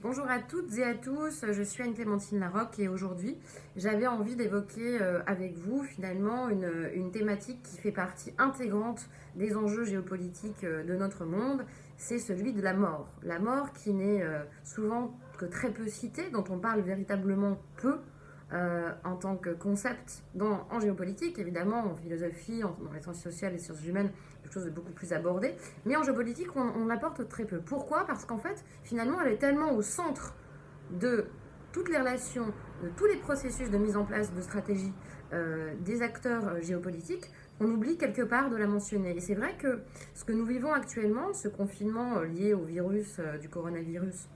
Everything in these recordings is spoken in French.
Bonjour à toutes et à tous, je suis Anne-Clémentine Larocque et aujourd'hui j'avais envie d'évoquer avec vous finalement une thématique qui fait partie intégrante des enjeux géopolitiques de notre monde, c'est celui de la mort. La mort qui n'est souvent que très peu citée, dont on parle véritablement peu en tant que concept en géopolitique, évidemment en philosophie, dans les sciences sociales et les sciences humaines, quelque chose de beaucoup plus abordé, mais en géopolitique on l'apporte très peu. Pourquoi? Parce qu'en fait finalement elle est tellement au centre de toutes les relations, de tous les processus de mise en place de stratégie des acteurs géopolitiques, on oublie quelque part de la mentionner. Et c'est vrai que ce que nous vivons actuellement, ce confinement lié au virus du coronavirus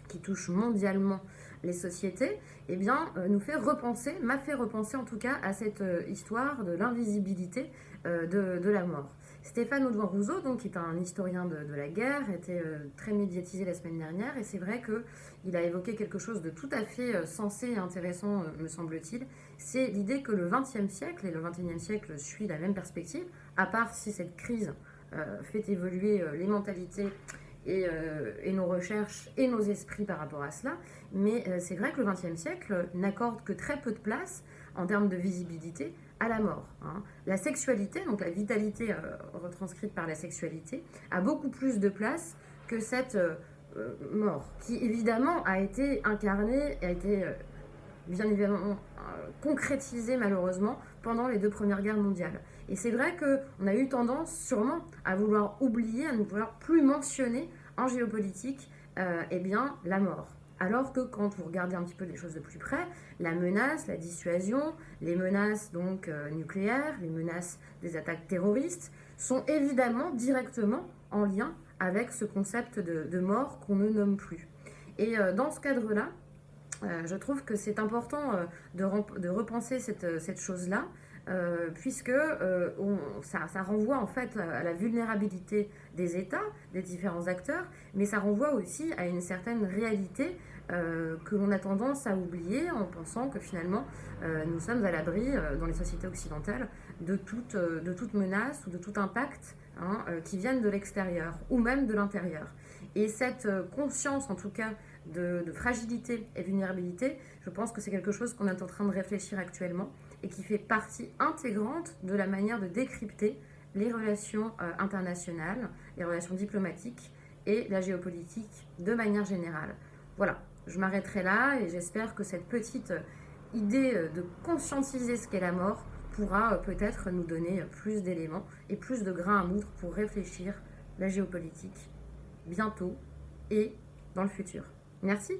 qui touche mondialement les sociétés, eh bien, m'a fait repenser en tout cas à cette histoire de l'invisibilité de la mort. Stéphane Audouin-Rousseau, donc, qui est un historien de la guerre, était très médiatisé la semaine dernière, et c'est vrai qu'il a évoqué quelque chose de tout à fait sensé et intéressant, me semble-t-il. C'est l'idée que le XXe siècle, et le XXIe siècle suit la même perspective, à part si cette crise fait évoluer les mentalités et nos recherches et nos esprits par rapport à cela. Mais c'est vrai que le XXe siècle n'accorde que très peu de place en termes de visibilité à la mort. La sexualité, donc la vitalité retranscrite par la sexualité, a beaucoup plus de place que cette mort, qui évidemment a été incarnée, a été bien évidemment concrétisée malheureusement pendant les deux premières guerres mondiales. Et c'est vrai qu'on a eu tendance sûrement à vouloir oublier, à ne vouloir plus mentionner en géopolitique eh bien, la mort. Alors que quand vous regardez un petit peu les choses de plus près, la menace, la dissuasion, les menaces donc nucléaires, les menaces des attaques terroristes sont évidemment directement en lien avec ce concept de mort qu'on ne nomme plus. Et dans ce cadre-là, je trouve que c'est important de repenser cette chose-là, puisque ça renvoie en fait à la vulnérabilité des États, des différents acteurs, mais ça renvoie aussi à une certaine réalité que l'on a tendance à oublier en pensant que finalement nous sommes à l'abri dans les sociétés occidentales de toute menace ou de tout impact qui viennent de l'extérieur ou même de l'intérieur. Et cette conscience en tout cas de fragilité et vulnérabilité, je pense que c'est quelque chose qu'on est en train de réfléchir actuellement et qui fait partie intégrante de la manière de décrypter les relations internationales, les relations diplomatiques et la géopolitique de manière générale. Voilà, je m'arrêterai là et j'espère que cette petite idée de conscientiser ce qu'est la mort pourra peut-être nous donner plus d'éléments et plus de grains à moudre pour réfléchir la géopolitique bientôt et dans le futur. Merci.